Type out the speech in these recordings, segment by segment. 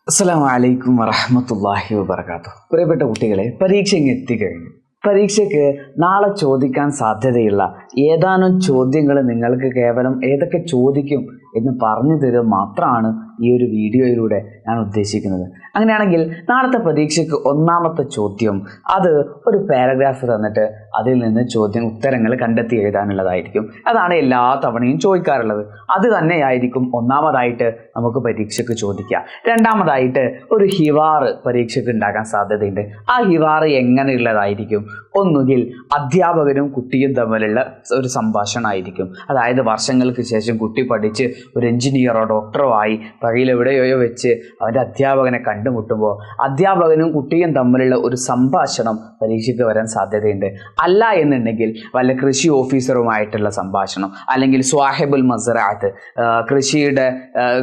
അസ്സലാമു അലൈക്കും വറഹ്മത്തുള്ളാഹി വബറകാതുഹു. പ്രിയപ്പെട്ട കുട്ടികളെ, പരീക്ഷ ഇങ്ങ് എത്തിക്കഴിഞ്ഞു. പരീക്ഷയ്ക്ക് നാളെ ചോദിക്കാൻ സാധ്യതയുള്ള ഏതാനും ചോദ്യങ്ങൾ നിങ്ങൾക്ക് കേവലം ഏതൊക്കെ ചോദിക്കും എന്ന് പറഞ്ഞു തരുക മാത്രമാണ് ഈ ഒരു വീഡിയോയിലൂടെ ഞാൻ ഉദ്ദേശിക്കുന്നത്. അങ്ങനെയാണെങ്കിൽ നാളത്തെ പരീക്ഷയ്ക്ക് ഒന്നാമത്തെ ചോദ്യം അത് ഒരു പാരഗ്രാഫ് തന്നിട്ട് അതിൽ നിന്ന് ഉത്തരങ്ങൾ കണ്ടെത്തി എഴുതാനുള്ളതായിരിക്കും. അതാണ് എല്ലാ തവണയും ചോദിക്കാറുള്ളത്. അത് തന്നെയായിരിക്കും ഒന്നാമതായിട്ട് നമുക്ക് പരീക്ഷയ്ക്ക് ചോദിക്കുക. രണ്ടാമതായിട്ട് ഒരു ഹിവാറ് പരീക്ഷയ്ക്ക് ഉണ്ടാകാൻ സാധ്യതയുണ്ട്. ആ ഹിവാറ് എങ്ങനെയുള്ളതായിരിക്കും? ഒന്നുകിൽ അധ്യാപകനും കുട്ടിയും തമ്മിലുള്ള ഒരു സംഭാഷണമായിരിക്കും. അതായത് വർഷങ്ങൾക്ക് ശേഷം കുട്ടി പഠിച്ച് ഒരു എഞ്ചിനീയറോ ഡോക്ടറോ ആയി പകയിലെവിടെയോ വെച്ച് അവൻ്റെ അധ്യാപകനെ കണ്ടുമുട്ടുമ്പോൾ അധ്യാപകനും കുട്ടിയും തമ്മിലുള്ള ഒരു സംഭാഷണം പരീക്ഷയ്ക്ക് വരാൻ സാധ്യതയുണ്ട്. അല്ല എന്നുണ്ടെങ്കിൽ വല്ല കൃഷി ഓഫീസറുമായിട്ടുള്ള സംഭാഷണം, അല്ലെങ്കിൽ സ്വാഹിബുൽ മസ്റഅത്ത്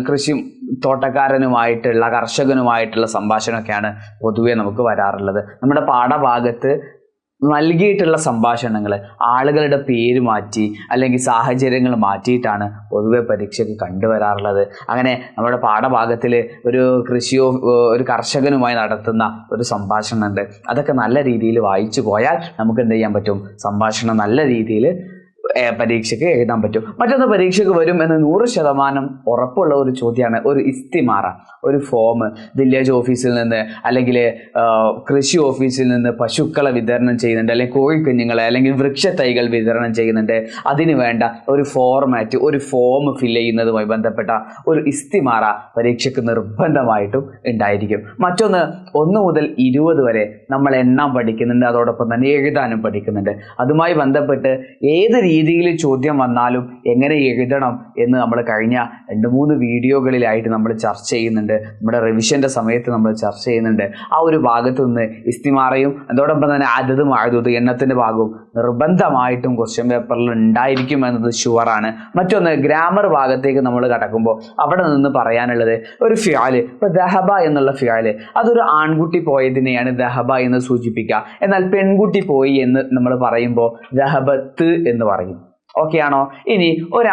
കൃഷി തോട്ടക്കാരനുമായിട്ടുള്ള കർഷകനുമായിട്ടുള്ള സംഭാഷണമൊക്കെയാണ് പൊതുവെ നമുക്ക് വരാറുള്ളത്. നമ്മുടെ പാഠഭാഗത്ത് നൽകിയിട്ടുള്ള സംഭാഷണങ്ങൾ ആളുകളുടെ പേര് മാറ്റി അല്ലെങ്കിൽ സാഹചര്യങ്ങൾ മാറ്റിയിട്ടാണ് പൊതുവെ പരീക്ഷയ്ക്ക് കണ്ടുവരാറുള്ളത്. അങ്ങനെ നമ്മുടെ പാഠഭാഗത്തിൽ ഒരു കർഷകനുമായി നടത്തുന്ന ഒരു സംഭാഷണമുണ്ട്. അതൊക്കെ നല്ല രീതിയിൽ വായിച്ചു പോയാൽ നമുക്ക് എന്ത് ചെയ്യാൻ പറ്റും? സംഭാഷണം നല്ല രീതിയിൽ പരീക്ഷയ്ക്ക് എഴുതാൻ പറ്റും. മറ്റൊന്ന് പരീക്ഷയ്ക്ക് വരും എന്ന് 100% ഉറപ്പുള്ള ഒരു ചോദ്യമാണ് ഒരു ഇസ്തിമാറ, ഒരു ഫോം വില്ലേജ് ഓഫീസിൽ നിന്ന് അല്ലെങ്കിൽ കൃഷി ഓഫീസിൽ നിന്ന് പശുക്കളെ വിതരണം ചെയ്യുന്നുണ്ട്, അല്ലെങ്കിൽ കോഴിക്കുഞ്ഞുങ്ങളെ അല്ലെങ്കിൽ വൃക്ഷത്തൈകൾ വിതരണം ചെയ്യുന്നുണ്ട്. അതിന് വേണ്ട ഒരു ഫോർമാറ്റ്, ഒരു ഫോം ഫില്ല് ചെയ്യുന്നതുമായി ബന്ധപ്പെട്ട ഒരു ഇസ്തിമാറ പരീക്ഷയ്ക്ക് നിർബന്ധമായിട്ടും ഉണ്ടായിരിക്കും. മറ്റൊന്ന് 1 മുതൽ 20 വരെ നമ്മൾ എണ്ണാൻ പഠിക്കുന്നുണ്ട്, അതോടൊപ്പം തന്നെ എഴുതാനും പഠിക്കുന്നുണ്ട്. അതുമായി ബന്ധപ്പെട്ട് ഏത് രീതിയിൽ ചോദ്യം വന്നാലും എങ്ങനെ എഴുതണം എന്ന് നമ്മൾ കഴിഞ്ഞ 2-3 വീഡിയോകളിലായിട്ട് നമ്മൾ ചർച്ച ചെയ്യുന്നുണ്ട്. നമ്മുടെ റിവിഷൻ്റെ സമയത്ത് നമ്മൾ ചർച്ച ചെയ്യുന്നുണ്ട്. ആ ഒരു ഭാഗത്ത് നിന്ന് ഇസ്തിമാറയും അതോടൊപ്പം തന്നെ അതതും എണ്ണത്തിൻ്റെ ഭാഗവും നിർബന്ധമായിട്ടും ക്വസ്റ്റ്യൻ പേപ്പറിൽ ഉണ്ടായിരിക്കും എന്നത് ഷുവറാണ്. മറ്റൊന്ന് ഗ്രാമർ ഭാഗത്തേക്ക് നമ്മൾ കടക്കുമ്പോൾ അവിടെ നിന്ന് പറയാനുള്ളത് ഒരു ഫിയാല്. ഇപ്പോൾ ദഹബ എന്നുള്ള ഫിയാല് അതൊരു ആൺകുട്ടി പോയതിനെയാണ് ദഹബ എന്ന് സൂചിപ്പിക്കുക. എന്നാൽ പെൺകുട്ടി പോയി എന്ന് നമ്മൾ പറയുമ്പോൾ ദഹബത്ത് എന്ന് പറയും. ഓക്കെ ആണോ? ഇനി ഒരു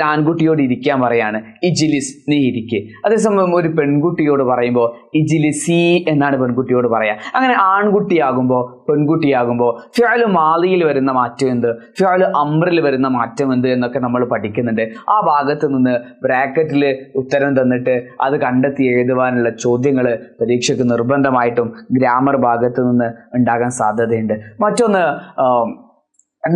ആൺകുട്ടിയോട് ഇരിക്കാൻ പറയാണ്, ഇജ്ലിസ്, നീ ഇരിക്ക്. അതേസമയം ഒരു പെൺകുട്ടിയോട് പറയുമ്പോൾ ഇജ്ലിസി എന്നാണ് പെൺകുട്ടിയോട് പറയാ. അങ്ങനെ ആൺകുട്ടിയാകുമ്പോൾ പെൺകുട്ടിയാകുമ്പോൾ ഫിഅല് മാദിയിൽ വരുന്ന മാറ്റം എന്ത്, ഫിഅല് അംറിൽ വരുന്ന മാറ്റം എന്ത് എന്നൊക്കെ നമ്മൾ പഠിക്കുന്നുണ്ട്. ആ ഭാഗത്ത് നിന്ന് ബ്രാക്കറ്റിൽ ഉത്തരം തന്നിട്ട് അത് കണ്ടെത്തി എഴുതുവാനുള്ള ചോദ്യങ്ങൾ പരീക്ഷയ്ക്ക് നിർബന്ധമായിട്ടും ഗ്രാമർ ഭാഗത്ത് നിന്ന് ഉണ്ടാകാൻ സാധ്യതയുണ്ട്. മറ്റൊന്ന്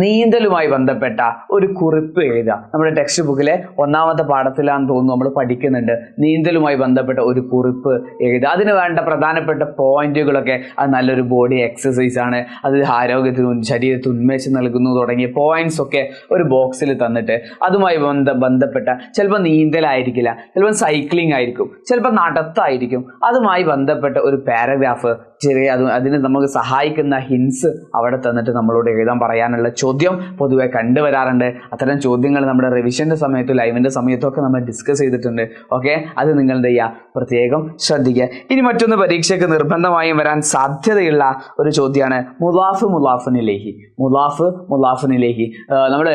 നീന്തലുമായി ബന്ധപ്പെട്ട ഒരു കുറിപ്പ് എഴുതുക. നമ്മുടെ ടെക്സ്റ്റ് ബുക്കിലെ 1ാമത്തെ പാഠത്തിലാണെന്ന് തോന്നുന്നു നമ്മൾ പഠിക്കുന്നുണ്ട്. നീന്തലുമായി ബന്ധപ്പെട്ട ഒരു കുറിപ്പ് എഴുതുക. അതിന് വേണ്ട പ്രധാനപ്പെട്ട പോയിന്റുകളൊക്കെ അത് നല്ലൊരു ബോഡി എക്സസൈസ് ആണ്, അത് ആരോഗ്യത്തിനും ശരീരത്തിന് ഉന്മേഷം നൽകുന്നു തുടങ്ങിയ പോയിന്റ്സ് ഒക്കെ ഒരു ബോക്സിൽ തന്നിട്ട് അതുമായി ബന്ധപ്പെട്ട ചിലപ്പോൾ നീന്തലായിരിക്കില്ല, ചിലപ്പോൾ സൈക്ലിംഗ് ആയിരിക്കും, ചിലപ്പോൾ നടത്തായിരിക്കും, അതുമായി ബന്ധപ്പെട്ട ഒരു പാരഗ്രാഫ് അതിന് നമുക്ക് സഹായിക്കുന്ന ഹിൻസ് അവിടെ തന്നിട്ട് നമ്മളോട് എഴുതാൻ പറയാനുള്ള ചോദ്യം പൊതുവെ കണ്ടുവരാറുണ്ട്. അത്തരം ചോദ്യങ്ങൾ നമ്മുടെ റിവിഷൻ്റെ സമയത്തും ലൈവിൻ്റെ സമയത്തും ഒക്കെ നമ്മൾ ഡിസ്കസ് ചെയ്തിട്ടുണ്ട്. ഓക്കെ, അത് നിങ്ങൾ എന്ത് ചെയ്യുക, പ്രത്യേകം ശ്രദ്ധിക്കുക. ഇനി മറ്റൊന്ന് പരീക്ഷയ്ക്ക് നിർബന്ധമായും വരാൻ സാധ്യതയുള്ള ഒരു ചോദ്യമാണ് മുലാഫുനിലേഹി. നമ്മൾ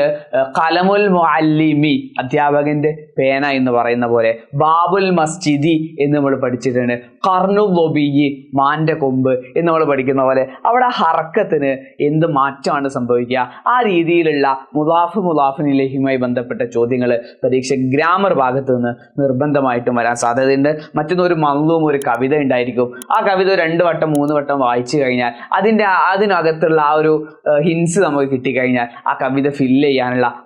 കലമുൽ മുഅല്ലിമി, അധ്യാപകന്റെ പേന എന്ന് പറയുന്ന പോലെ, ബാബുൽ മസ്ജിദി എന്ന് നമ്മൾ പഠിച്ചിട്ടുണ്ട്, ഖർനുൽ ലൊബിയി, മാന്റെ കൊമ്പ് എന്ന് നമ്മൾ പഠിക്കുന്ന പോലെ അവിടെ ഹർക്കത്തിന് എന്ത് മാറ്റമാണ് സംഭവിക്കുക? ആ രീതിയിലുള്ള മുലാഫിനിലേഹിയുമായി ബന്ധപ്പെട്ട ചോദ്യങ്ങൾ പരീക്ഷ ഗ്രാമർ ഭാഗത്ത് നിന്ന് നിർബന്ധമായിട്ടും വരാൻ സാധ്യതയുണ്ട്. മറ്റൊന്നൊരു മൻളൂം, ഒരു കവിത ഉണ്ടായിരിക്കും. ആ കവിത 2 വട്ടം 3 വട്ടം വായിച്ചു കഴിഞ്ഞാൽ അതിനകത്തുള്ള ആ ഒരു ഹിൻസ് നമുക്ക് കിട്ടിക്കഴിഞ്ഞാൽ ആ കവിത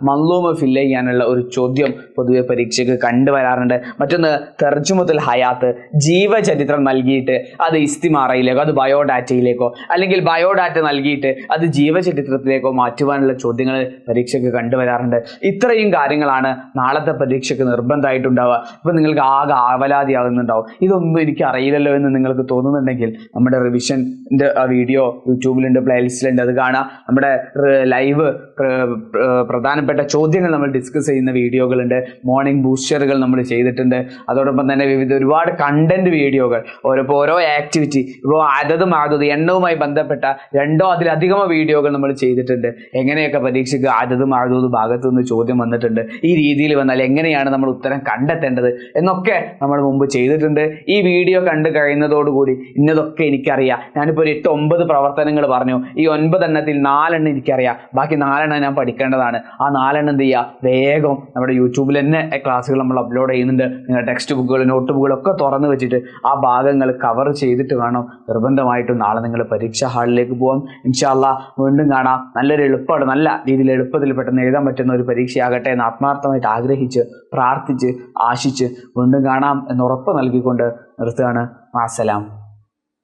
മൻളൂം ഫില്ല് ചെയ്യാനുള്ള ഒരു ചോദ്യം പൊതുവെ പരീക്ഷയ്ക്ക് കണ്ടുവരാറുണ്ട്. മറ്റൊന്ന് തർജുമത്തുൽ ഹയാത്ത്, ജീവചരിത്രം നൽകിയിട്ട് അത് ഇസ്തിമാറയിലേക്കോ അത് ബയോഡാറ്റയിലേക്കോ അല്ലെങ്കിൽ ബയോഡാറ്റ നൽകിയിട്ട് അത് ജീവചരിത്രത്തിലേക്കോ മാറ്റുവാനുള്ള ചോദ്യങ്ങൾ പരീക്ഷയ്ക്ക് കണ്ടുവരാറുണ്ട്. ഇത്രയും കാര്യങ്ങളാണ് നാളത്തെ പരീക്ഷയ്ക്ക് നിർബന്ധമായിട്ടുണ്ടാവുക. ഇപ്പം നിങ്ങൾക്ക് ആകെ ആവലാതിയാകുന്നുണ്ടാവും, ഇതൊന്നും എനിക്ക് അറിയില്ലല്ലോ എന്ന് നിങ്ങൾക്ക് തോന്നുന്നുണ്ടെങ്കിൽ നമ്മുടെ റിവിഷൻ്റെ ആ വീഡിയോ യൂട്യൂബിലുണ്ട്, പ്ലേലിസ്റ്റിലുണ്ട്, അത് കാണാം. നമ്മുടെ ലൈവ് പ്രധാനപ്പെട്ട ചോദ്യങ്ങൾ നമ്മൾ ഡിസ്കസ് ചെയ്യുന്ന വീഡിയോകളുണ്ട്, മോർണിംഗ് ബൂസ്റ്ററുകൾ നമ്മൾ ചെയ്തിട്ടുണ്ട്. അതോടൊപ്പം തന്നെ ഒരുപാട് കണ്ടന്റ് വീഡിയോകൾ, ഓരോ ആക്ടിവിറ്റി, ഇപ്പോൾ അതത് മാതത് എണ്ണവുമായി ബന്ധപ്പെട്ട 2 അതിലധികമോ വീഡിയോകൾ നമ്മൾ ചെയ്തിട്ടുണ്ട്. എങ്ങനെയൊക്കെ പരീക്ഷയ്ക്ക് അതത് മാതത് ഭാഗത്തു നിന്ന് ചോദ്യം വന്നിട്ടുണ്ട്, ഈ രീതിയിൽ വന്നാൽ എങ്ങനെയാണ് നമ്മൾ ഉത്തരം കണ്ടെത്തേണ്ടത് എന്നൊക്കെ നമ്മൾ മുമ്പ് ചെയ്തിട്ടുണ്ട്. ഈ വീഡിയോ കണ്ടു കഴിയുന്നതോടുകൂടി ഇന്നതൊക്കെ എനിക്കറിയാം, ഞാനിപ്പോൾ ഒരു 8-9 പ്രവർത്തനങ്ങൾ പറഞ്ഞു, ഈ 9 എണ്ണത്തിൽ 4 എണ്ണം എനിക്കറിയാം, ബാക്കി 4 എണ്ണം ഞാൻ പഠിക്കേണ്ടതാണ്. ആ 4 എണ്ണം എന്ത് ചെയ്യുക, വേഗം നമ്മുടെ യൂട്യൂബിൽ തന്നെ ക്ലാസ്സുകൾ നമ്മൾ അപ്ലോഡ് ചെയ്യുന്നുണ്ട്. നിങ്ങൾ ടെക്സ്റ്റ് ബുക്കുകൾ നോട്ട് ബുക്കുകളൊക്കെ തുറന്ന് വെച്ചിട്ട് ആ ഭാഗങ്ങൾ കവർ ചെയ്തിട്ട് വേണം നിർബന്ധമായിട്ടും നാളെ നിങ്ങൾ പരീക്ഷാ ഹാളിലേക്ക് പോകാം. ഇൻഷാ അല്ലാഹ് വീണ്ടും കാണാം. നല്ലൊരു എളുപ്പമാണ്, നല്ല രീതിയിൽ എളുപ്പത്തിൽ പെട്ടെന്ന് എഴുതാൻ പറ്റുന്ന ഒരു പരീക്ഷയാകട്ടെ എന്ന് ആത്മാർത്ഥമായിട്ട് ആഗ്രഹിച്ച് പ്രാർത്ഥിച്ച് ആശിച്ച് വീണ്ടും കാണാം എന്ന് ഉറപ്പ് നൽകിക്കൊണ്ട് നിർത്തുകയാണ്. അസ്സലാം.